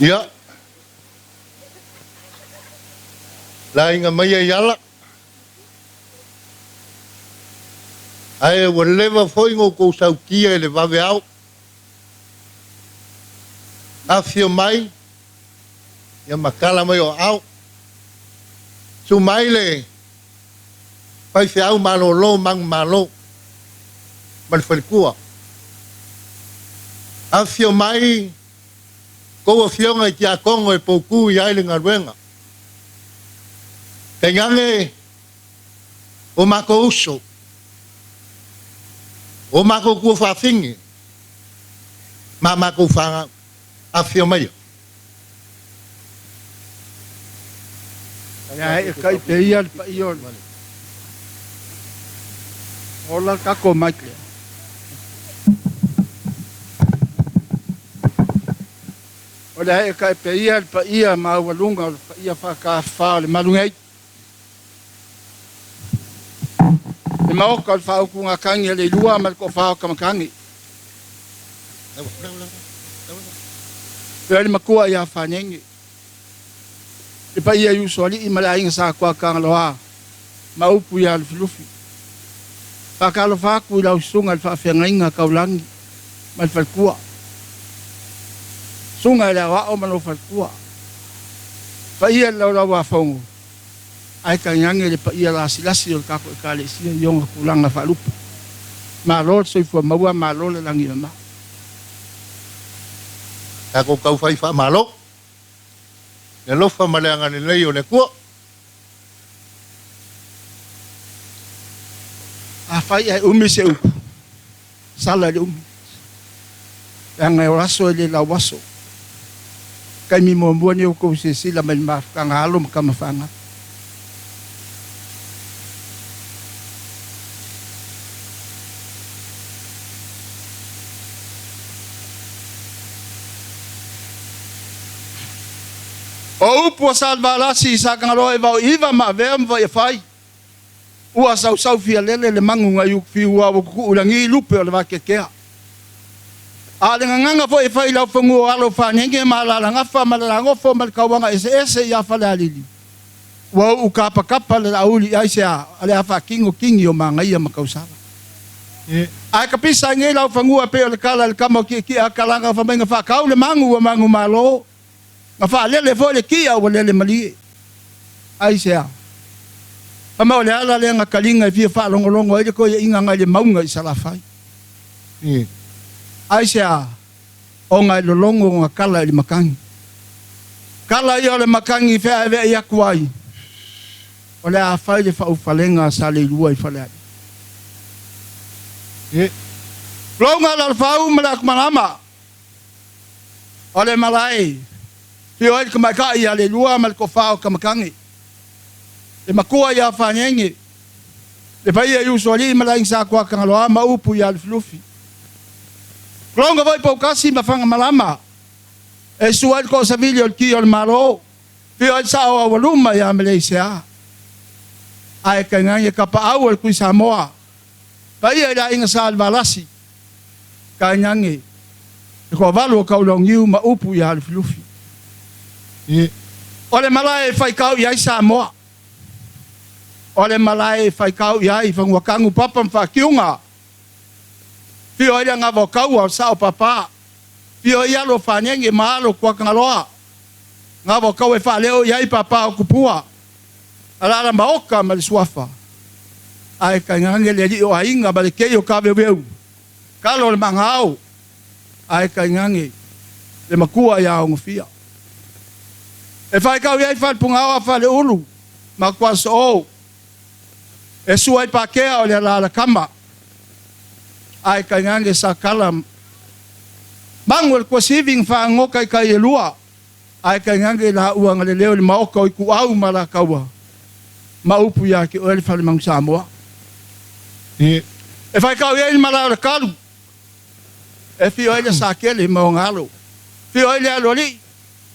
Ya. Lain maya yala. Ai whatever foi ngo ko sau kia le va veau. Afio mai. Ya makala mai o au. Su mai le. Pai se au malo lo mang malo. Man foi kua. Afio mai. Ko fionga kia kongo e poku i aile ngaruenga. Kei ngange o mako uso. O mako kua whawhingi. Ma mako whanga a whio mai. Ia e kai pe ia pa ion. Ola kako mai kea. Ola e kai pe ia pa ia ma walunga pa ia whaka whao le malungai. E maoka le whao kunga kangi le lua ma le ko whao kamakangi. Pea le makua ia whanengi. E pa ia yuso ali i mala inga sa kua kangaloa. Ma upu ia le filufi. Whakalo whaku i lau sunga le whawhenga inga kaulangi. Ma le whalkua. Sunga le wao mano whalkua. Pa ia lau lau wa whaungu. Ai ka nyange le pa ia la silasi o kako e kale sia yonga kulanga whalupa. Ma lor soifua maua ma lor le langi na maa. Kako kau whai wha malo. Ne lofa maleanga ni lei o le kua. A whai ai umi se upu. Sala le umi. Anga e raso e le lau waso. Kai mi mo mua ni uko se sila mai mafkanga halo makamafanga. O upu a salvalasi sa kangaloa e vau iwa ma vea mwa e whai. Ua sau fia lele le mangu ngai ukfi ua wakuku ulangi lupe o le wakekea. A le nganga fo e whai lau whangu o alo whanenge ma la ngafa ma la ngofo ma le kawanga ese ia falealili. Ua ukapa kapa le auli aise a le hafa kingi o ma ngai ma kausara. A kapisa ngai lau whangu a pe o le kala le kama ki a kalanga whamenga whakau le mangu malo. Nga wha lele fo le kia o lele mali. Ai sea. Pama o le ala le nga kalinga i fia wha longolongo ele ko ia inga ngai le maunga i salafai. Ai sea. O ngai lolongo nga kala i le makangi. Kala i o le makangi fea eve i akuai. O le a whai le wha ufalenga SALEILUA i FALEALILI. Longa la whau malak malama. O le malai. Pio ai ka ka ia le lua mal ko fao ka makangi. Le makua ia whanenge. Le pai ia yuso ali malaing sa kua ka ngaloa ma upu ia le flufi. Klonga vai pau kasi mafanga malama. E suai ko sa vilio ki o le maro. Pio ai sa o waluma ia Malaysia. Ai ka ngai ka pa au ku Samoa. Pai ia inga sa alvalasi. Ka nyangi. Ko valo ka longiu ma upu ia le flufi. Ole malai fai kau iai Samoa. Ole malai fai kau iai whanguakangu papa mwhakiunga. Pio ia ngā wakau au sao papa. Pio ia lo whanenge maalo kua kangaroa. Ngā wakau e whaleo iai papa o kupua. Alara maoka ma le suafa. Ai ka ngange le li o ainga ma le kei o ka weweu. Kalo le mangau ai kai ngangi le makua ia o ngofia. E fai kau iai fai pungau a fale ulu ma kwa so e suai pakea o le ala kama ai kai ngangi sa kalam mangol ko siving fa ngokai kai elua ai kai ngangi la uanga le leo le maoka i ku au mala kaua ma upu ya ki o le fale mang Samoa. E fai kau iai mala o kalu e fio ele sa kele mo ngalo fio ele aloli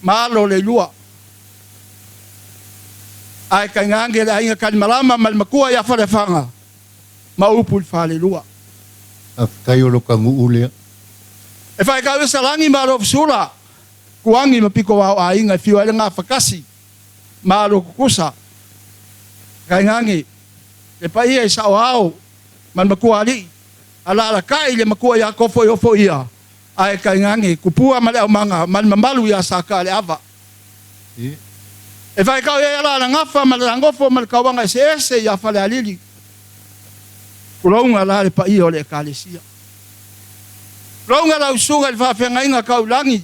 malo le lua ai kai ngange la inga kan malama mal makua ya fale fanga ma upu fale lua kai o lo kangu ule e fai kau salangi malo fsula kuangi mapiko wa ainga fio ele nga fakasi malo kukusa kai ngange le pai e sa wao man makua ali ala kai le makua ya kofo yo fo ia ai kai ngangi kupua male manga man mamalu ya saka le ava e vai kau ia la ngafa mal ngofo mal kawanga ese ya FALEALILI kulonga la le pai o le kalesia kulonga la usunga le fa fenga inga kau langi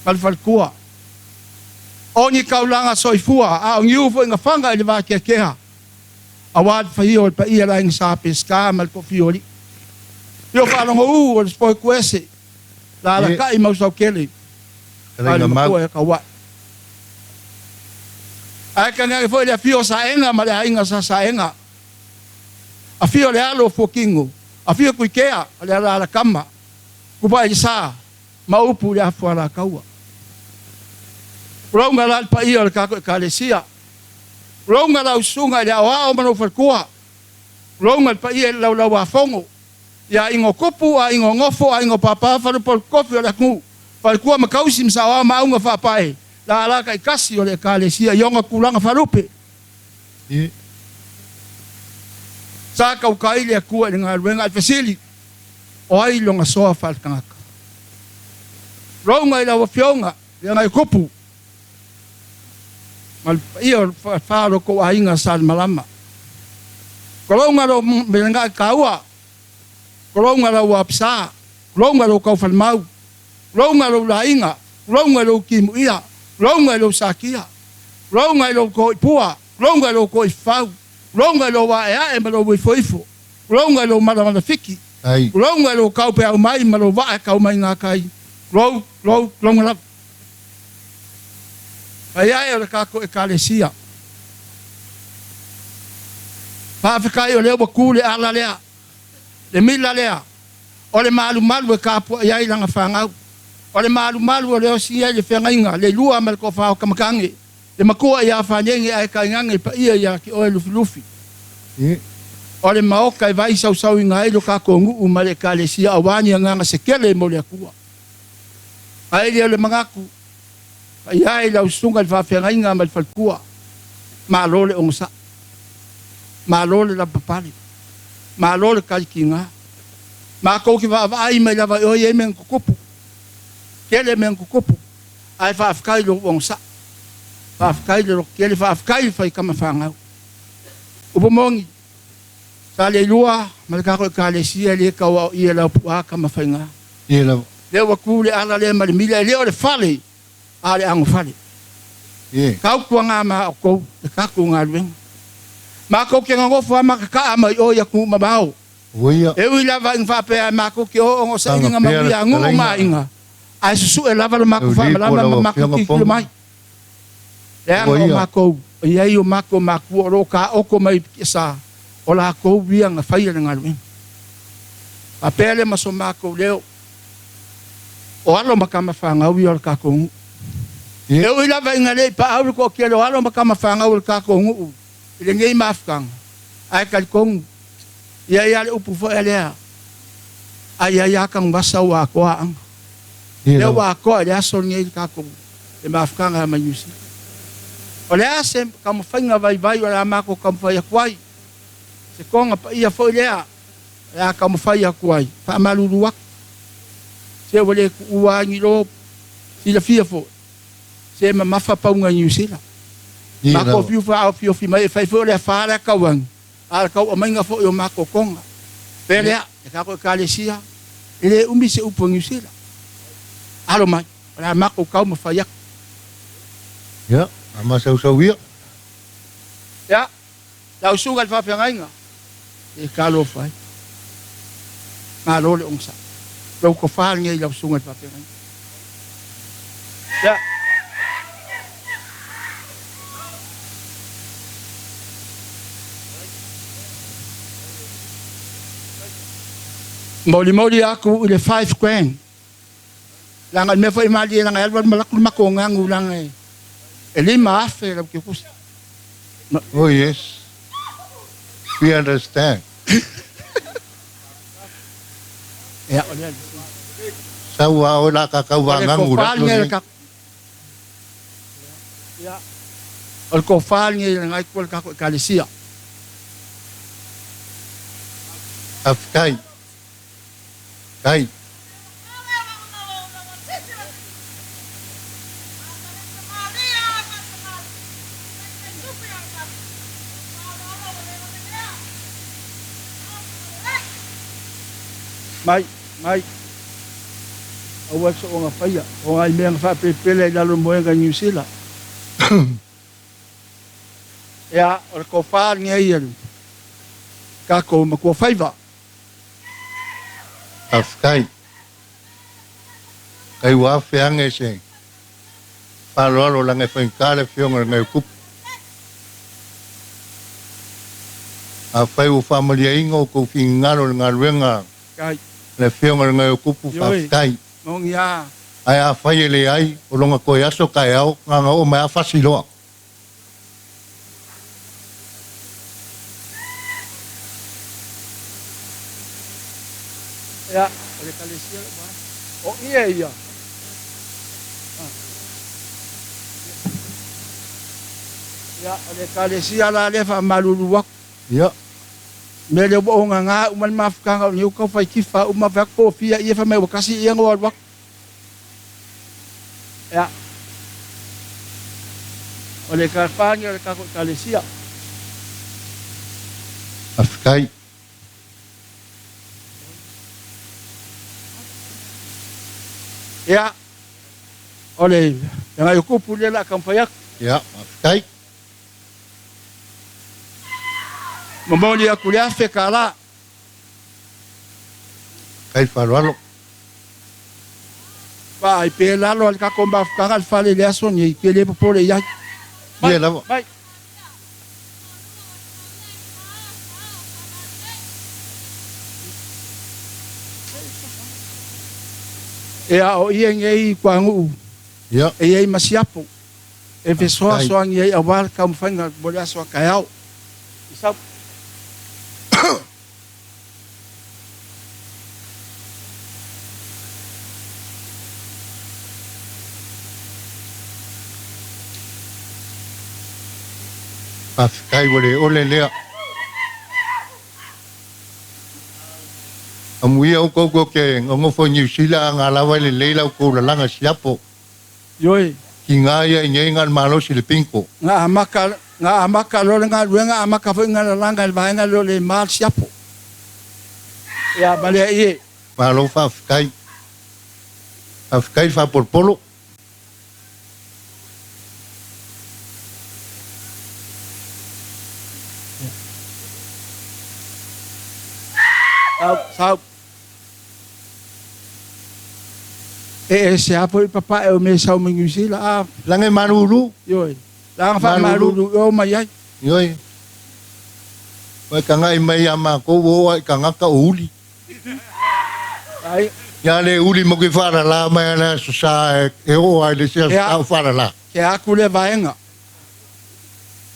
mal falkua oni kau langa soifua a ngiu fo inga fanga le va kekea awad fai o pa ia la sa pesca mal ko fioli yo fa no o spoi kwese la kai mau so kele ala mo e ka wa ai ka nga foi le fio sa enga ma le inga sa enga a fio le alo fokingo a fio ku ikea le ala kama ku ba isa ma upu le afu ala kaua ronga la pa ia ka kalesia ronga la usunga le ao mano falkua ronga pa ia la wa fongo ya ingo kupu a ingo ngofo a ingo papa fa por kofi la ku falkua makausi msawa ma unga fa pai la la kai kasi o le kalesia yonga kulanga falupe sa ka ukai le ku nga renga fasili o ai longa soa falkanga ronga la wa fionga ya kupu mal io falo ko ainga sal malama kolonga ro menga kaua kolonga ro wapsa kolonga ro kau falmau kolonga ro lainga kolonga ro kimuia kolonga ro sakia kolonga ro ko pua kolonga ro ko fau kolonga ro wa e malo we foifo kolonga ro mala fiki kolonga ro kau pe au mai malo va kau mai ngakai kolonga ai ai o ka ko kalesia pa fikai o le boku le ala lea le mila lea o le malumalu ka po ai langa fanga o le malumalu o le osia le fengainga le lua mal ko fa ka makangi le makua ia fa nyengi ai ka ngangi pa ia ya ki o lufi o le maoka e vai sau inga lo ka ko ngu male kalesia awani nganga sekele mo le kua ai le mangaku ai la usunga le fa fengainga mal falkua malole onsa malole la papali malole kalkinga ma ko ki va ai me la va o ye men kupu kele men kupu ai fa afkai lo onsa fa afkai lo kele fa afkai fa kama fanga upomongi SALEILUA mal ka ko kalesia le ka o ia la pua kama fanga ia le wa kule ala le mal mila le o le fale ale ang fale kau kuanga ma ko ka ku ngalwen ma ko ke ngo fa ma ka ma o ya ku ma bao e wi lava in fa pe ma ko ke o sa inga ma ya ngu ma inga ai su e lava ma ko fa ma ko ki mai ya ma ko ia yo ma ko ro ka o ko mai sa o la ko wi nga fa ia ngalwen a pele ma so ma ko leo o alo ma ka ma fa nga wi o ka ko eu ila vai ngale pa au ko ke lo alo makama fanga ul ka ko ngu ile ngai mafkang ai kal kong ia upu fo ele ai kang basa wa ko ang le wa ko ya son ngai ka ko e mafkang ma yusi ole asem kam fanga vai ora ma ko kam fa ya kwai se konga pa ia fo ile ya kam fa ya kwai fa malulu wa se wole ku wa ni lo si la fia fo se ma mafa paunga New Zealand ma ko fiu fa mai fai fo le fa la kawang al kau o mainga fo yo ma ko konga Pelea, kako kalesia. Ele umi se upo ngusila. Alo mai, ora mako kau mafayak. Ya, ama sau-sau ia. Ya, lau sungal fa pengainga. E kalo fai. Malo le ongsa. Lau ko fa ngai lau sungal fa pengainga. Ya. Moli aku ile 5 grand. Langan me foi mali lang elwan malak makongang ulang eh. Eli maafe lang kikus. Oh yes. We understand. Ya, oleh. Sawa wala kakawangang ulat no ni. Ya. Ol ko fal ngi lang ay kwal ka kalisia. Afkai. Kai. Mai. Awak seorang payah. Orang yang fa pele dalam moyang New Zealand. Ya, ol ko fal ngi yan. Kako mako faiva. Afkai. Kai wa feang ese. Palolo lang e fenkale fiong ngai kup. Afai u familia ingo ko fingalo ngalwenga. Kai. Le fiong ngai kupu afkai. Mong ya. Ai afai le ai olonga ko yaso kai au nga o mai afasilo. Ya, oleh kalisia ba? Oh iya. Ya, oleh kalisia la le fa maluluwak. Ya. Mele bo nga uman mafka nga ni ko fa kifa uma fa ko fia ia fa mai wakasi ia ngwak. Ya. Oleh kalfanya oleh kalisia. Afkai. Ya. Oleh yang ayo ko pulya la kampayak. Ya, afkai. Mamoli aku le afe kala. Kai falalo. Ba ipela lo al ka komba kangal fale le asoni pele popole ya. Ia lava. Bai. Ya o ia ngai kwangu. Ya. E ai masiapo. E fe soa ngai awal kam fanga bola soa kayau. Isap. Afkai ole lea. Amuia o koko ke ngofo New Zealand ngalawa le leila ko la langa siapo. Yoi. Kinga ia nyengal malo silipinko. Nga amaka lo nga luenga amaka fo nga langa langa lo le mal siapo. Ya bale ie. Malo fa afkai. Afkai fa por polo. Sao. Siapa papa o me sao mengusi la. Lange marulu. Yoi. Lang fa marulu o mayai. Yoi. Wai kanga mai ama ko wo ai kanga ka uli. Ai. Ya le uli mo ke fara la mai na sa e o ai le sia fara la. Ke aku le vaenga.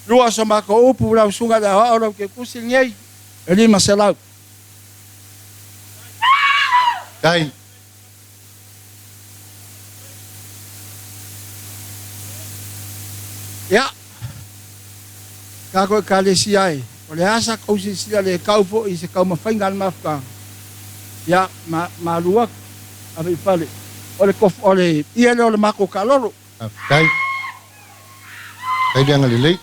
Lua sama ko upu la sunga da ora ke kusingai. Eli maselau. Kai. Ya. Kako kalisia ai. Ole asa kau sia le kau fo i se kau mafaingal mafka. Ya maluak abi fale. Ole kof ole ia le ole mako kalolo. Kai. Kai dia ngalilei.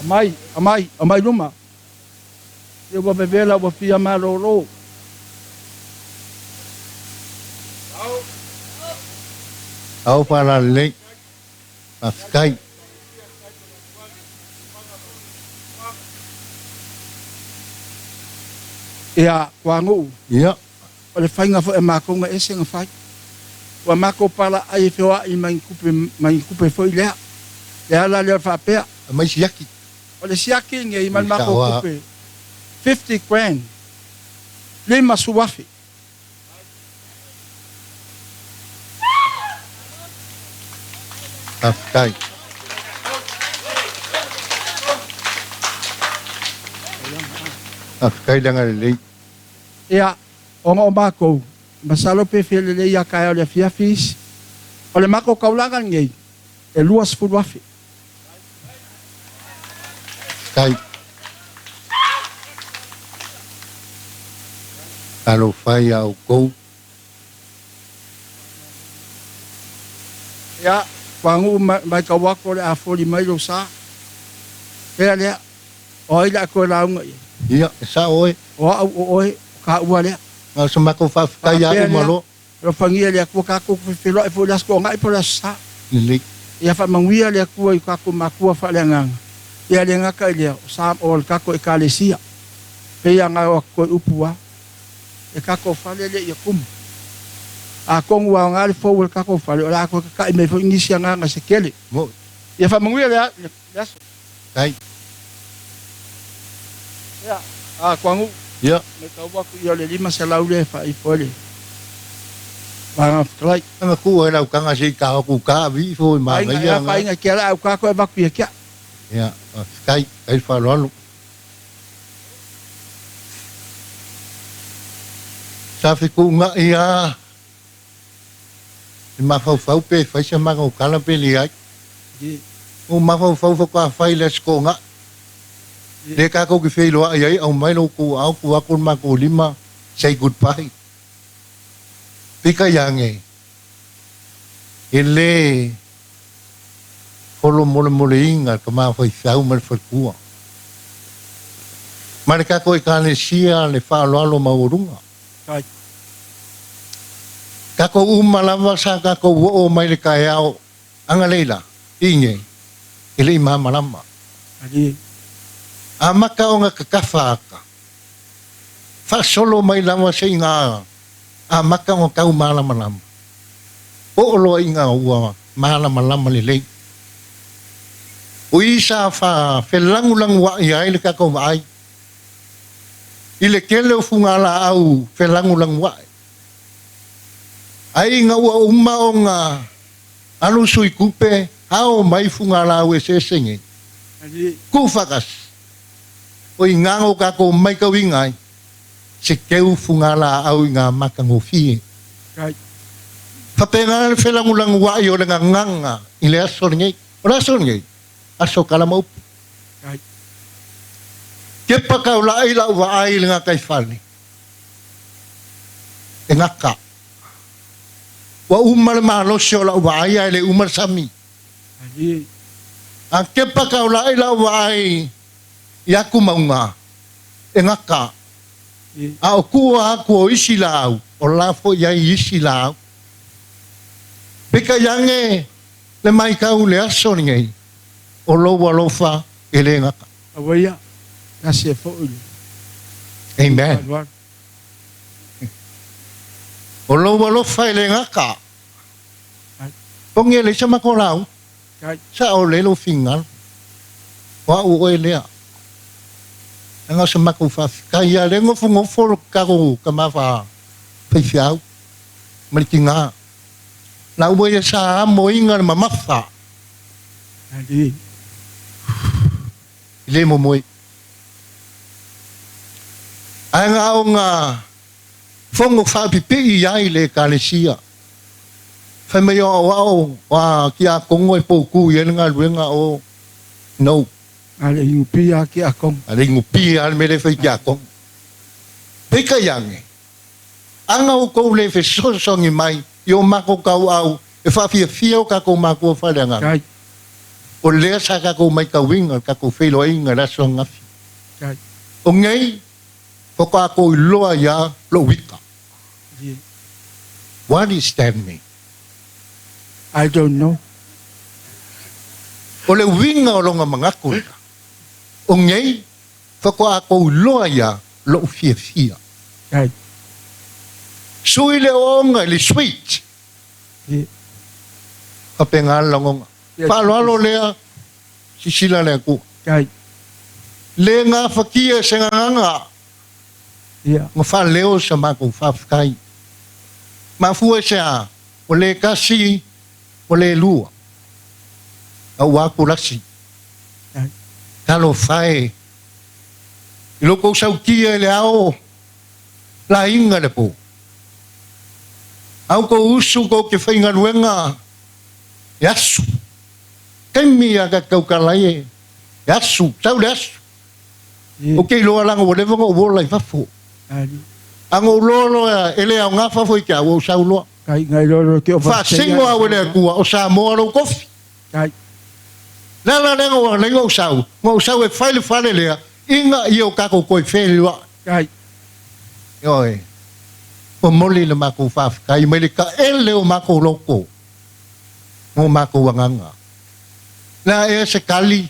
Amai luma. Ia wa vevela wa fia malolo. Au para le. Paskai. Ia kwangu. Ia. O le whainga fo e mako nga ese nga whai. Wa mako pala ai whiwa i mai kupe fo i lea. Lea la lea whapea. Mai siaki. O le siaki nge i man mako kupe. 50 grand. Lima suwafi. Paskai. Paskai dengan le. Ia, onga o mako. Masalo pe fele le ia kaya o le fiafis. O le mako kaulangan ngei. E luas fuwafi. Paskai. Kalau fai au kou. Ia, wangu mai kawako le a foli mai lo sa. Pea lea. O ila ko launga ia. Ia, sa oe. O au oe ka ua lea. Ngau semako whafkai au malo. Ro fangia le aku kako filo e fo las ko ngai po las sa. Lili. Ia fa manguia le aku i kako makua fa le ngang. Ia le ngaka ile sa o kako e kalesia. Pe ia nga ko upua. E kako fa le ia kum. A kong wa ngal fo wel kako fa le la ko ka me fo ingisi nga se kele. Mo. Ia fa manguia le las. Kai. Ya, kwangu. Ya. Me tau wa ku ia le lima se laule fa i fole. Banga klai. Nga ku e lau kanga si ka ku ka vi fo ma ngai Ia fa inga kia la ka ko e vaku ia kia. Ya, Paskai ai fa lo. Sa fi ku nga ia. Ma fau pe fa se ma ko kala pe li ai. O ma fau ka fa le sko nga. Le ka ko ki fe lo ai au mai lo ku au ku aku ma ko lima say goodbye. Pika yange. Ele kolo mole inga ka ma foi sau mal foi kua. Marika ko ikane sia le fa lo ma urunga. Kai. Ka ko umala sa ka ko o mai le kai au anga leila inge. Ele ma malama. Ali. Amaka o nga kakafaka. Fa solo mai lama sa inga. Amaka o kau malama. O lo inga ua malama lelei. O isa fa felangulang wa ia ile ka ko mai. Ile kele o fungala au felangulang wa. Ai nga ua umma o nga alu sui kupe au mai fungala au se senge. Ali. Kufakas. O ingango ka ko mai ka wingai. Se keu fungala au nga makangofi. Kai. Papenga felangulang wa yo nga nganga ile asor ngai. Ora asor ngai. Aso kala mau. Kai. Ke pakau la ila wa ai nga kai fali. Engaka. Wa umar malo sio la wa ai le umar sami. Ali. Ang ke pakau la ila wa ai yaku maunga. Engaka. Au kua aku isi lau. O lafo ya isi lau. Pika yange le mai kau le aso ngai. O lo walofa ele ngaka. Awaya. Nasi fo uli. Amen. O lo walofa ele ngaka. Ponge le sama ko lau. Kai. Sa o le lo fingal. Wa o ele. Nga sama ko fa kaya le ngofo ka ko kamafa. Pesiau. Malikinga. Na uwe sa mo inga mamafa. Ali. Ile mo moi. Anga o nga fongo fa pipi ya ile kalesia. Fa me yo wa kia kongo e poku ye nga luenga o no. Ale yupi aki akong. Ale ngupi al me le fa kia kong. Peka yange. Anga o ko le fe songi mai yo mako kau au e fa fia ka ko mako fa le nga. Kai. O lea sa kako mai ka winga, kako whilo inga raso ngafi. O ngai, whaka ako i loa ia lo wika. What is that mean? I don't know. O le winga o longa mga kura. O ngai, whaka ako i loa ia lo fia fia. Sui le onga le sweet. Kapenga langonga. Palo lea, sisila le ku. Le nga fakia se nganga. Nga fa leo sa mako fafkai. Ma fua sa, o le kasi, o le lua. A waku rasi. Kalo fai. Iloko sau kia le ao. La inga le po. Au ko usu ko ke whainga ruenga. Yasu. Kemi aga kau kalai. Yasu. Sau le asu. O kei loa langa o lewa o wola i whafo. Ango lolo ele au ngā whafo i kia o sau loa. Whasingo au ele kua o sa moa ro kofi. Lala lenga o lenga o sau. Ngo sau e whaile lea. Inga i o kako koe whelua. Yoi. O moli le mako whafkai, mai le ka ele o mako loko. O mako wanganga. Lea e se kali.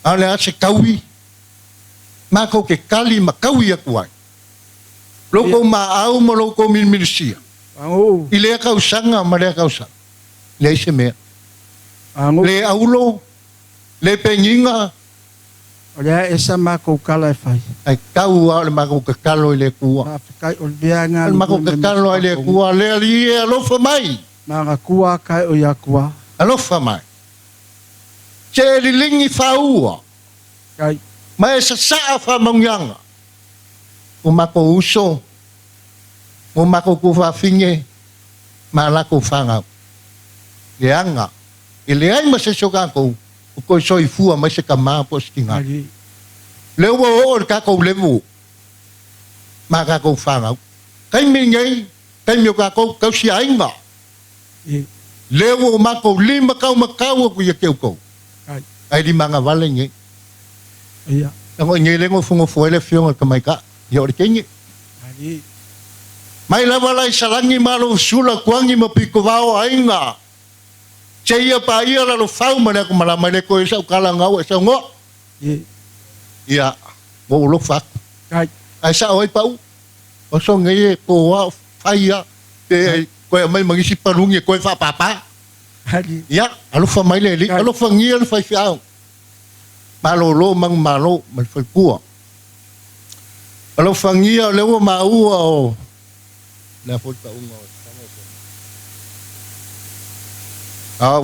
A lea se kaui. Mako ke kali ma kaui akuai. Loko ma au ma loko milisia. I lea kausanga ma lea kausanga. Lea se mea. Le aulo. Le penginga. Olha essa mako kala fai. Ai kau a le mako ke kalo i le kua. Kai o bianga Le mako ke kalo i le kua le ali e alofa mai. Manga kua kai o ya kua. Alofa mai. Che li lingi faua. Kai. Ma e sa saa fa mangyanga. O mako uso. O mako kufa finge. Ma lako fanga. Le anga. I le ai ma se sokako. O koe soi fua mai se ka maa po skinga. Leo o o kako levu. Ma kako whangau. Kai mi ngai, kai mi o kako kau si ainga. Leo o mako lima kau makau aku ia keu kou. Ai di manga wale ngai. Tango ngai lengo fungo fuele fionga ka mai ka. Ia ori kengi. Mai lava lai salangi malo sula kuangi mapiko vao ainga. Ia pa ia la lo fau mana ko mala mai le ko sa kala ngau sa ngo. Ia, ngo lo fak. Ai sa oi pau. O so ngai ko wa faia te ko mai mangisi parungi ko fa papa. Ia, alo fa mai le li, alo fa ngia le fa fiao. Malo lo mang malo mal fa kua. Alo fa ngia le o ma u o. La foto ungo.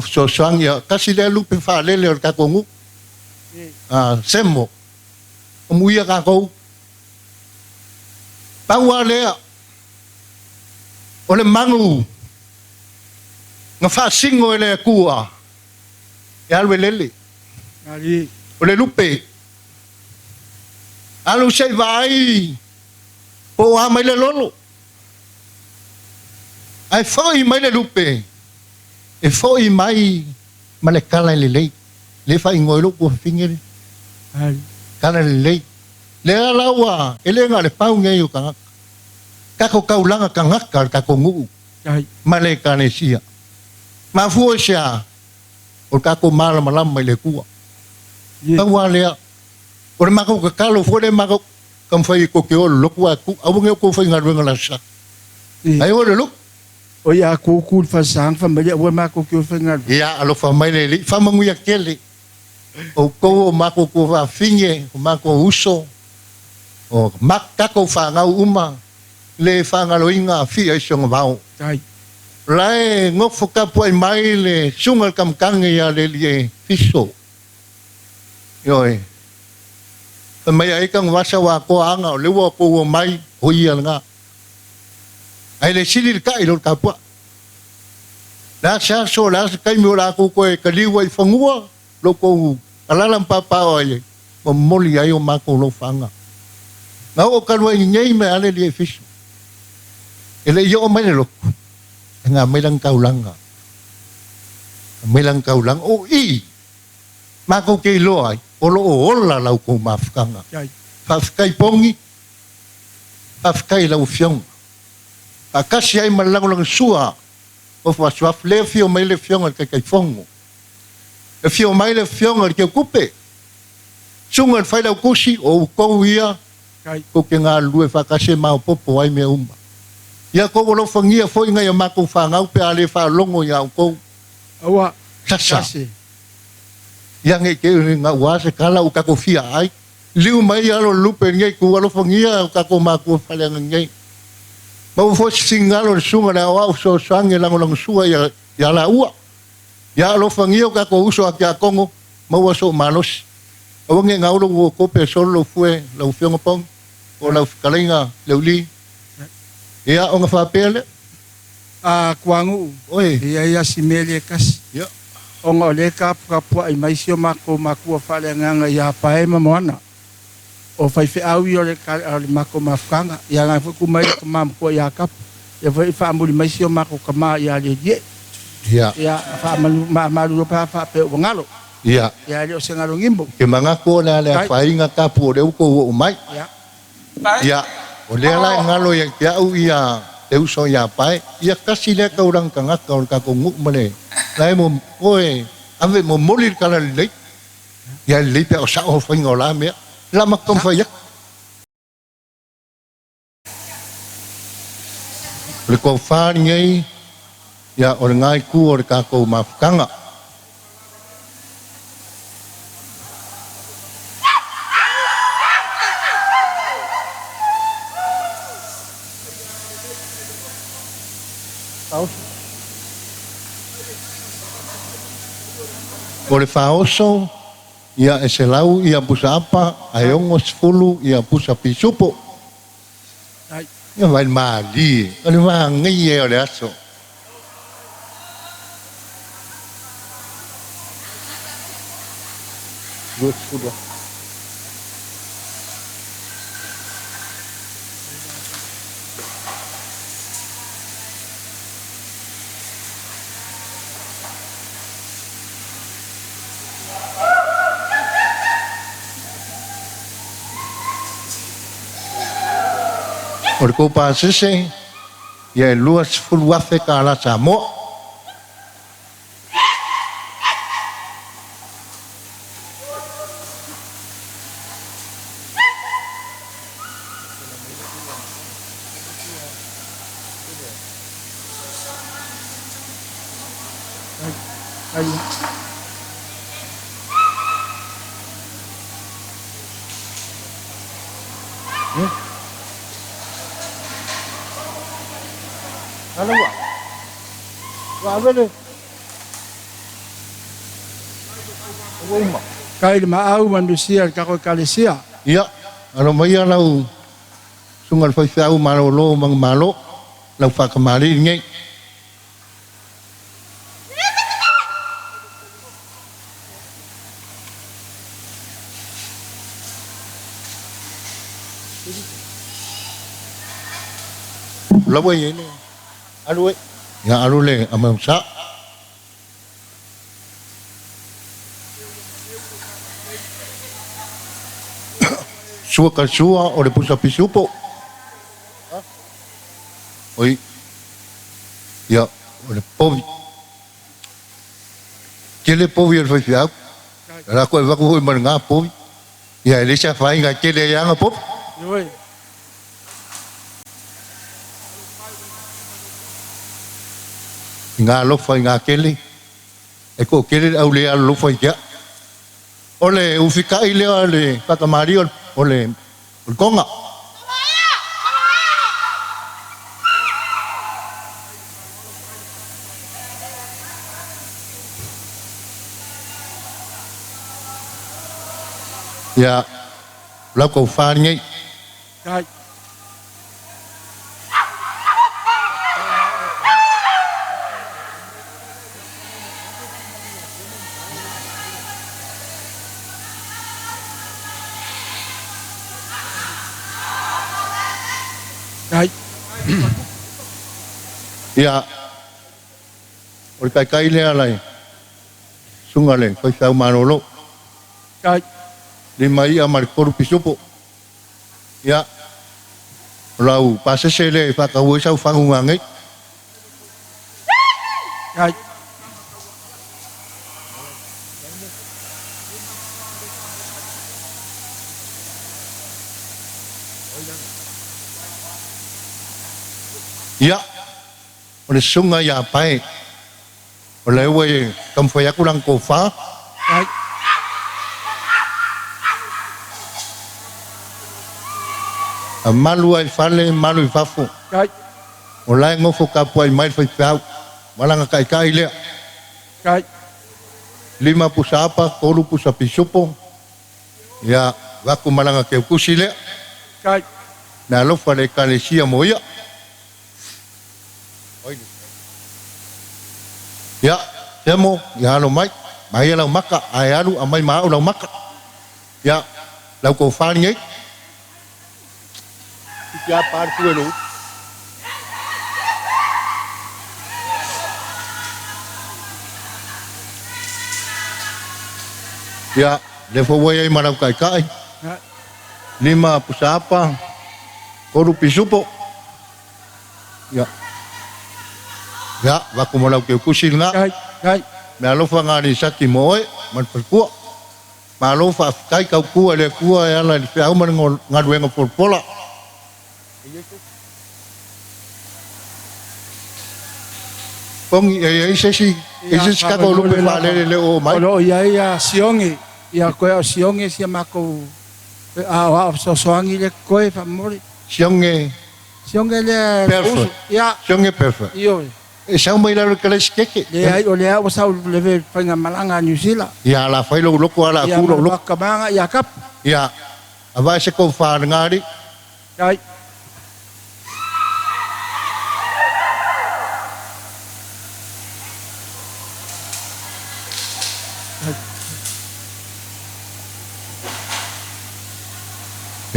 So sang ya kasi le lupe fa le ka kongu. Semo. Umuya ka ko. Pawa le. Ole mangu. Nga fa singo ele kua. Ya le lele. Ali. Ole lupe. Alu sei vai. O ha mai le lolo. Ai foi mai le lupe. E foi mai ma le kala le lei le fa ingoi lo ko fingere kala le lei le alawa ele nga le pau ngai o ka ko kaulanga ka ngaka ka ko ngu ma le kanesia ma fuosia o ka ko mala malam mai le kua tawa le o le mako ka kalo fo le mako kam fai ko ke o lo kua ku au ngai ko fai ngarwenga la sa ai o le lo o ia ko kul fa sang fa mai o mako ko fa ngal ia alo fa mai le fa mangu ya kele o ko mako ko fa finge o mako uso o makka ko fa nga uma le fa nga loinga fi ai song vao ai lai ngo foka po mai le sungal kam kang ya le li fiso yoi fa mai ai kang wasa wa ko anga le wo ko mai o ia nga ai le sili ka ilo ka po la sa so la kai mi ora ko ko ka liwa I fangua lo ko alalam papa oi mo moli ai o mako lo fanga na o ka lo nyei me ale li fish ele yo mai lo nga mai lang kaulang o I Mako ke loa ai, olo o ola lau ko mafukanga. Ai. Whawhikai pongi, whawhikai lau whionga. Akasi ai malangulang sua, o whaswaf le whio mai le whionga kai whongo. E whio mai le whionga ke kupe. Sunga whai lau kusi, o kou ia, ko ke ngā lue whakase mao popo ai me umba. Ia kou alo whangia fwoi ngai a mako whangau pe ale whalongo ia o kou. Awa. Tasa. Ia ngai ke ngā wase kala u kako fia ai. Liu mai alo lupe ngai ku alo whangia u kako mako whaleanga ngai. Mau fwoi singalo le sunga na wau so sange lango sua ia la ua. Ia alo whangia u kako uso a kia kongo, mau aso manos. Awange ngā ulo o kope solo fue lau whionga pong, o lau kalenga leu li. Ia o ngā whapele. Kuangu. Oi. Ia si mele kas. Ia. O ngā le kapua i maisio mako makua whaleanga ia pae mamoana. O whaiwhi au i o le mako mafukanga. Ia ngā whuku mai ka mamkua ia kapu. Ia whaamuri maisio mako ka maa ia le die. Ia. Ia whaamalu ropa whape o ngalo. Ia. Ia le o se ngalo ngimbo. Ke mga ko na le whainga kapu o le uko o mai. Ia. Ia. O le ala ngalo ia kia au ia te uso ia pai. Ia kasi le ka urang ka ngaka o ka kongu male. Lai mo oe ave mo molir kala le. Ia le pe o sa o whainga o la mea. La makom whaiak. Le ko whaari ngai. Ia o le ngai ku o le ka kou mafukanga. O le whaoso, ia e se lau, ia pusa apa, ai ongo sifulu, ia pusa pisupo. Ia vai maali, o le waa ngai e o le aso. Dua sifulu. O le kou pāsese, ia e lua sifulu afe ka ala sa moa. Ano ba? Wabe le. Uma. Kai le maau manusia kako kalesia. Ia, ano mai lau sungal fai fiau malo lo mang malo lau whakamari ngai. Lau ai ini. Alu ya alu le amang sa. Sua ka sua o le pusa pisupo. Oi. Ya, o le povi. Kele povi el fai fiau. La ko va ko man nga povi. Ya le sa fai nga kele ya nga pop. Oi. Nga lo fai nga kele e ko kele au le lo fai ya ole ufika ile ole pakamari ole konga ya la ko fa ngai Kai. Kai. Ya. Oi kai kai le alai. Sunga le, kai sau manolo. Kai. Lima ia marikoro pisupo. Ya. Lau pasesele whakawai sau whangungangai. Kai. Ya. Oleh sungai ya pai. Oleh wei kamfaya kurang kofa. Kai. Malu ai fale, malu i fafu. Kai. Oleh ngofo kapuai mai fai pau. Malanga kai lea. Kai. 5 pusapa, 4 pusapisupo. Ya, waku malanga keu kusi lea. Kai. Na lofa le kalesia moia. Ya, temo, ya lo mai. Mai lau maka, ai alu amai mau lau maka. Ya, lau ko fani ai. Ya par kuelo. Ya, levo wai ai marau kai. 5 pusapa, 4 pisupo. Ya. Ya, waku malau ke kusil nga. Kai. Me alofa ngani saki moe, man perkua. Ma alofa kai kau kua le kua ya la fe au man ngaduenga pola. Pong sesi ka ko lupe vale le o mai. Olo ia sionge. Ia koe sionge sia mako. So soangi le koe fa mori. Sionge le perfect. Ya. Sionge perfect. Iyo. Sa mai la kale skeke. Le ai o le au sa le fanga malanga New Zealand. Ya la fai lo loko ala ku lo loko. Kamanga ya kap. Ya. Ava se ko fa ngari. Kai.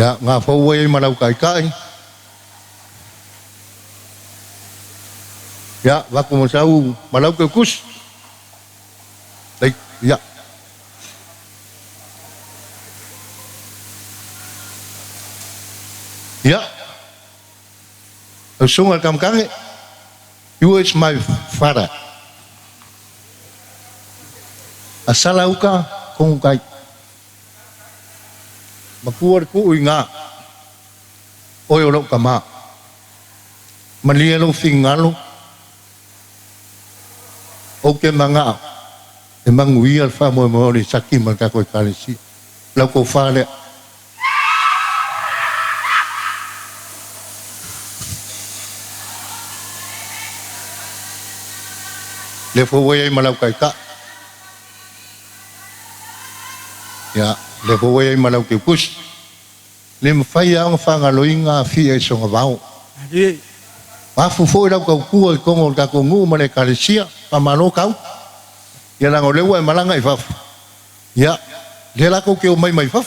Ya, nga fawai malau kai. Ya, waku masau malau ke kus. Like, ya. Ya. Sungal kam kange. You is my father. Asalauka kung kai. Makuar ku inga. Oyo lo kama. Malielo fingalo. Oke manga. Emang wial fa mo ni saki maka ko kalisi. La ko fale. Le fo way malau kai ka. Ya, le fo way malau ke kus. Le mfai ang fangaloinga fi e songa vau. Adi. Wafu fo ira ko ku ko ngol ka ko ngu mane kalisia pamalo kau. Ya lang ole wa malanga ifaf. Ya, le la ko ke o mai faf.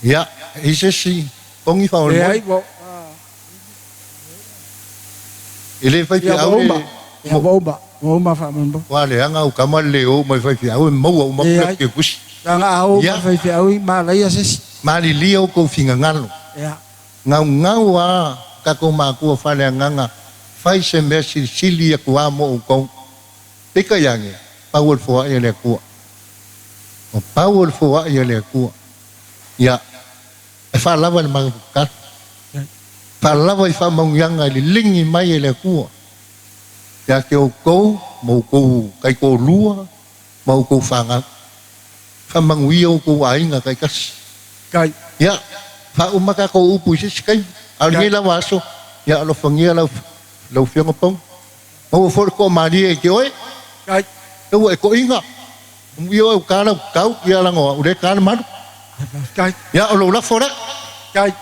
Ya, ise si kongi fa o. Ai bo. Ele fai fi au. Ya bomba fa mambo. Wale anga o kamal leo mai fai fi au mo o mo ke kus. Anga au fa fi au malaya ses. Mali leo ko fingangalo. Ya. Ngau a ka ko ma ko fale nganga. Fai se mesi sili ko amo ko. Pika yange. Power for ele ko. O power for ele ko. Ya. Fa lava ma ka. Fa lava fa mong yanga lingi mai ele ko. Ya ke o ko mo ko kai ko lua mo ko fanga. Fa mangwio ko ainga kai kas. Kai. Ya, fa umaka ko upu si kai. Algi la waso. Ya lo fangia lo fianga pong. O for ko mari e ke oi. Kai. Lo e ko inga. Yo kana kau ya la ngo ure kana mar. Kai. Ya lo la fora. Kai.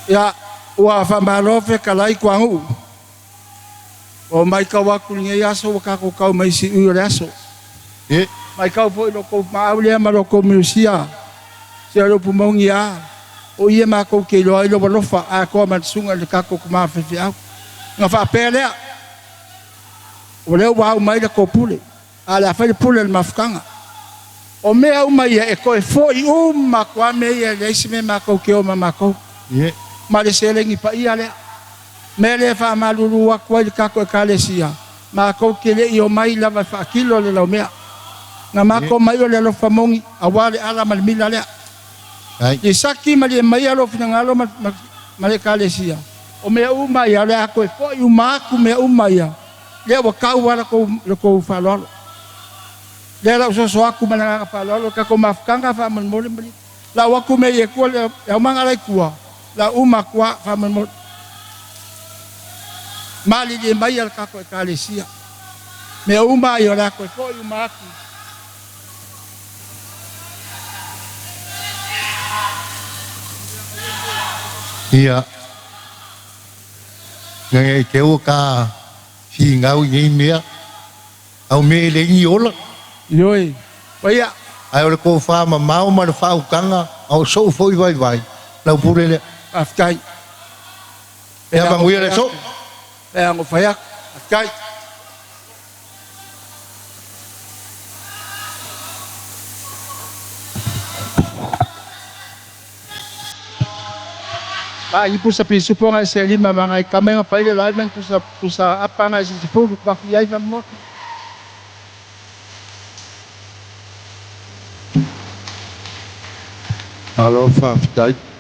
Ya wa fa malofe kalai kwangu. O mai ka wa kulinga yaso ka ko ka mai si u raso. Mai kau foi lo ko maule ma lo ko musia. Se lo pumongia. O ia ma ko ke lo ai lo fa a ko man sunga le ka ko ma fa fi au. Nga fa pele. O le wa mai le ko pule. ala fa le pule le mafkanga o mea uma ia e koe foi uma kwa me ia le isi me mako ke o mamako Ye. ma le selengi pa ia le me le fa malulu wa kwa le kako e kalesia mako ke le i o mai lava fa kilo le lau mea nga mako mai o le alo famongi awale ala mal mila le Ai. i saki ma le mai alo fina ngalo ma le kalesia o mea uma ia le ako e foi uma aku mea uma ia le wa kau wala ko fa lolo le la so aku mana fa lolo ka ko mafkanga fa man mole mole la wa ku me ye ko le ya manga la kuwa la uma kwa fa man mole mali de mai al ka ko kalesia me uma yo la ko foi uma aku Ia. Ngai ke o ka si ngau ni mea. Au me le ni ola. yoi oia Ai o ko fa ma mau ma fa u kanga au so foi vai. Lau pure le. afkai E ba ngui le so. e ngo fayak afkai ba ipu sa pisu po nga seli mama nga kame nga pale la men pusa apa nga si fu ba fiai va mo Alo, fa, dai.